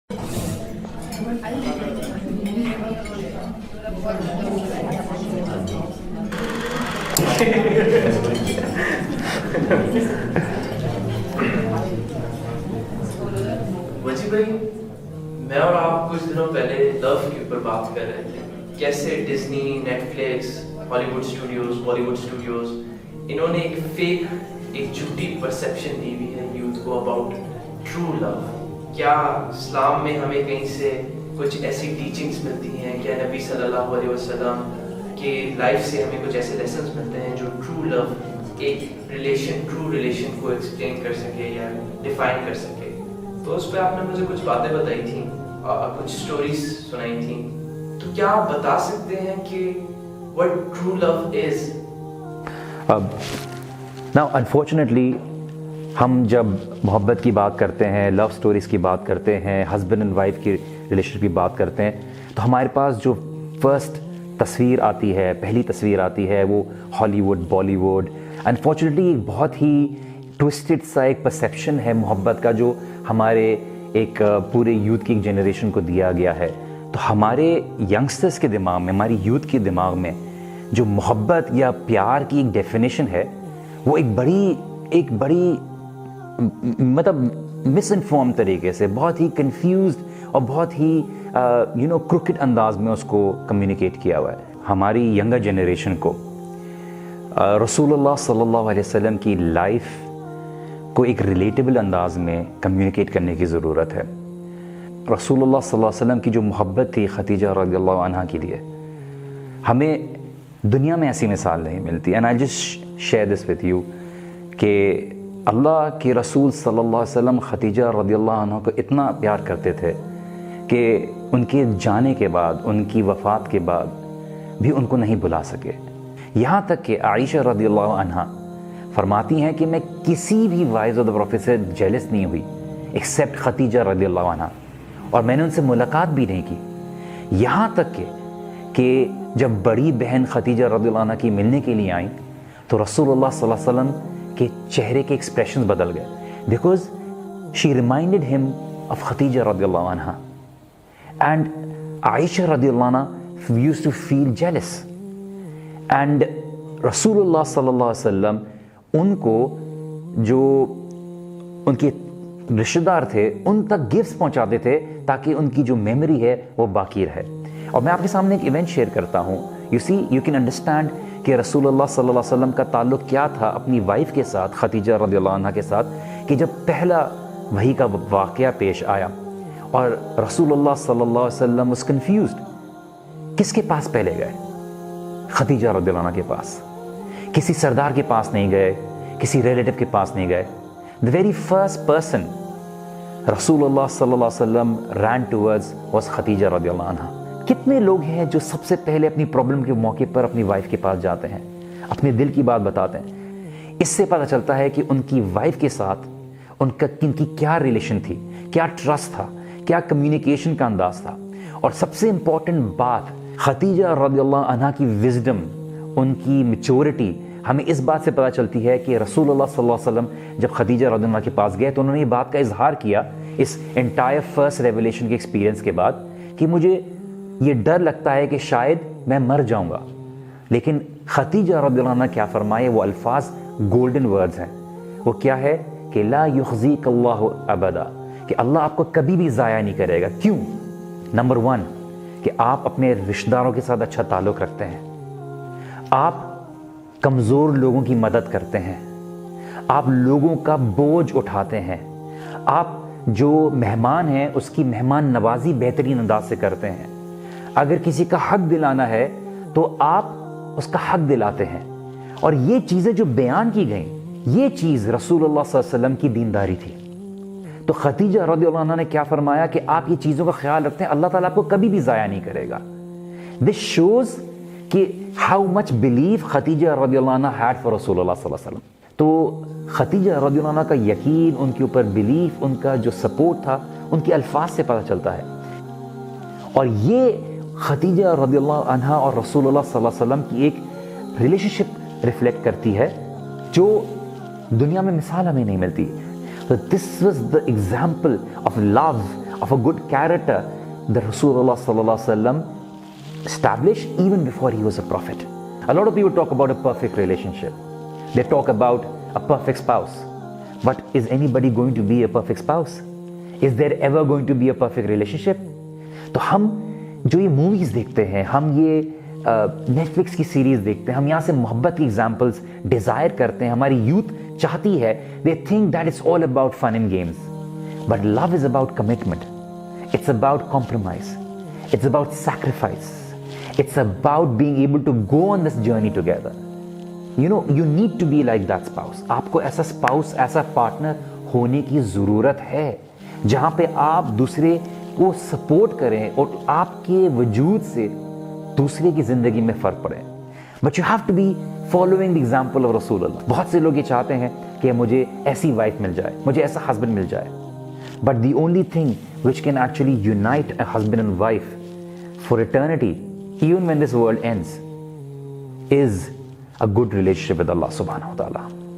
وجی بھائی، میں اور آپ کچھ دنوں پہلے لو کے اوپر بات کر رہے تھے، کیسے Disney, Netflix, Hollywood studios, Bollywood studios, انہوں نے ایک جھوٹی پرسیپشن دی ہوئی ہے یوتھ کو اباؤٹ ٹرو لو. کیا اسلام میں ہمیں کہیں سے کچھ ایسی ٹیچنگس ملتی ہیں؟ کیا نبی صلی اللہ علیہ وسلم کے لائف سے ہمیں کچھ ایسے لیسنس ملتے ہیں جو ٹرو لو، ایک ٹرو ریلیشن کو ایکسپلین کر سکے یا ڈیفائن کر سکے؟ تو اس پہ آپ نے مجھے کچھ باتیں بتائی تھیں اور کچھ سٹوریز سنائی تھیں، تو کیا آپ بتا سکتے ہیں کہ what true love is؟ Now unfortunately ہم جب محبت کی بات کرتے ہیں، لو سٹوریز کی بات کرتے ہیں، ہسبینڈ اینڈ وائف کی ریلیشن کی بات کرتے ہیں، تو ہمارے پاس جو فرسٹ تصویر آتی ہے، پہلی تصویر آتی ہے، وہ ہالی ووڈ، بالی ووڈ. انفارچونیٹلی ایک بہت ہی ٹوسٹڈ سا ایک پرسیپشن ہے محبت کا جو ہمارے ایک پورے یوتھ کی ایک جنریشن کو دیا گیا ہے. تو ہمارے ینگسٹرز کے دماغ میں، ہماری یوتھ کے دماغ میں جو محبت یا پیار کی ایک ڈیفینیشن ہے، وہ ایک بڑی مطلب مس انفارم طریقے سے، بہت ہی کنفیوزڈ اور بہت ہی کروکڈ انداز میں اس کو کمیونیکیٹ کیا ہوا ہے. ہماری ینگر جنریشن کو رسول اللہ صلی اللہ علیہ وسلم کی لائف کو ایک ریلیٹیبل انداز میں کمیونیکیٹ کرنے کی ضرورت ہے. رسول اللہ صلی اللہ علیہ وسلم کی جو محبت تھی خدیجہ رضی اللہ عنہا کے لیے، ہمیں دنیا میں ایسی مثال نہیں ملتی. And I just share this with you کہ اللہ کے رسول صلی اللہ علیہ وسلم خدیجہ رضی اللہ عنہ کو اتنا پیار کرتے تھے کہ ان کے جانے کے بعد، ان کی وفات کے بعد بھی ان کو نہیں بھلا سکے. یہاں تک کہ عائشہ رضی اللہ عنہا فرماتی ہیں کہ میں کسی بھی وائز آف دا پروفیٹ سے جیلس نہیں ہوئی ایکسیپٹ خدیجہ رضی اللہ عنہا، اور میں نے ان سے ملاقات بھی نہیں کی. یہاں تک کہ جب بڑی بہن خدیجہ رضی اللہ عنہ کی ملنے کے لیے آئیں تو رسول اللہ صلی اللہ علیہ وسلم کے چہرے کے ایکسپریشنز بدل گئے، بیکاز شی ریمائنڈڈ ہم آف خدیجہ رضی اللہ عنہا. اینڈ عائشہ رضی اللہ عنہ used to feel jealous. And رسول اللہ صلی اللہ علیہ وسلم ان کو، جو ان کے رشتہ دار تھے، ان تک گفٹس پہنچاتے تھے تاکہ ان کی جو میموری ہے وہ باقی رہے. اور میں آپ کے سامنے ایک ایونٹ شیئر کرتا ہوں. یو کین انڈرسٹینڈ کہ رسول اللہ صلی اللہ علیہ وسلم کا تعلق کیا تھا اپنی وائف کے ساتھ، خدیجہ رضی اللہ عنہ کے ساتھ، کہ جب پہلا وحی کا واقعہ پیش آیا اور رسول اللہ صلی اللہ علیہ وسلم was confused. کس کے پاس پہلے گئے؟ خدیجہ رضی اللہ عنہ کے پاس. کسی سردار کے پاس نہیں گئے، کسی ریلیٹو کے پاس نہیں گئے. The very first person رسول اللہ صلی اللہ علیہ وسلم ran towards was خدیجہ رضی اللہ عنہ. کتنے لوگ ہیں جو سب سے پہلے اپنی پرابلم کے موقع پر اپنی وائف کے پاس جاتے ہیں، اپنے دل کی بات بتاتے ہیں؟ اس سے پتہ چلتا ہے کہ ان کی وائف کے ساتھ ان کی کیا ریلیشن تھی، کیا ٹرسٹ تھا، کیا کمیونیکیشن کا انداز تھا. اور سب سے امپورٹنٹ بات، خدیجہ رضی اللہ عنہ کی وزڈم، ان کی میچورٹی ہمیں اس بات سے پتہ چلتی ہے کہ رسول اللہ صلی اللہ علیہ وسلم جب خدیجہ رضی اللہ عنہ کے پاس گئے تو انہوں نے یہ بات کا اظہار کیا اس انٹائر فرسٹ ریویلیشن کے ایکسپیرینس کے بعد کہ مجھے یہ ڈر لگتا ہے کہ شاید میں مر جاؤں گا. لیکن خدیجہ رضی اللہ عنہ کیا فرمائے؟ وہ الفاظ گولڈن ورڈز ہیں. وہ کیا ہے کہ لا یخزیک اللہ ابدا، کہ اللہ آپ کو کبھی بھی ضائع نہیں کرے گا. کیوں؟ نمبر 1 کہ آپ اپنے رشتہ داروں کے ساتھ اچھا تعلق رکھتے ہیں، آپ کمزور لوگوں کی مدد کرتے ہیں، آپ لوگوں کا بوجھ اٹھاتے ہیں، آپ جو مہمان ہیں اس کی مہمان نوازی بہترین انداز سے کرتے ہیں. اگر کسی کا حق دلانا ہے تو آپ اس کا حق دلاتے ہیں. اور یہ چیزیں جو بیان کی گئیں، یہ چیز رسول اللہ صلی اللہ علیہ وسلم کی دینداری تھی. تو خدیجہ رضی اللہ عنہ نے کیا فرمایا کہ آپ یہ چیزوں کا خیال رکھتے ہیں، اللہ تعالیٰ آپ کو کبھی بھی ضائع نہیں کرے گا. دس شوز کہ ہاؤ مچ بلیف خدیجہ رضی اللہ عنہ ہیڈ فار رسول اللہ صلی اللہ علیہ وسلم. تو خدیجہ رضی اللہ عنہ کا یقین، ان کے اوپر بلیف، ان کا جو سپورٹ تھا، ان کے الفاظ سے پتہ چلتا ہے. اور یہ خدیجہ رضی اللہ عنہ اور رسول اللہ صلی اللہ علیہ وسلم کی ایک ریلیشن شپ ریفلیکٹ کرتی ہے جو دنیا میں مثال ہمیں نہیں ملتی. So this was the example of love of a good character that Rasulullah sallallahu alaihi wasallam established even before he was a prophet. A lot of people talk about a perfect relationship. They talk about a perfect spouse. But is anybody going to be a perfect spouse? Is there ever going to be a perfect relationship? تو ہم جو یہ movies دیکھتے ہیں, ہم یہ net flicks کی series دیکھتے ہیں, ہم یہاں سے محبت کی ایگزامپلس ڈیزائر کرتے ہیں, ہماری یوتھ چاہتی ہے, they think that it's all about fun and games. But love is about commitment. It's about compromise. It's about sacrifice. It's about being able to go on this journey together. You know, you need to be like that spouse. آپ کو ایسا spouse, ایسا partner ہونے کی ضرورت ہے جہاں پہ آپ دوسرے کو سپورٹ کریں اور آپ کے وجود سے دوسرے کی زندگی میں فرق پڑے. But you have to be following the example of رسول اللہ. بہت سے لوگ یہ چاہتے ہیں کہ مجھے ایسی وائف مل جائے, مجھے ایسا ہسبینڈ مل جائے. But the only thing which can actually unite a husband and wife for eternity, even when this world ends, is a good relationship with Allah subhanahu wa ta'ala.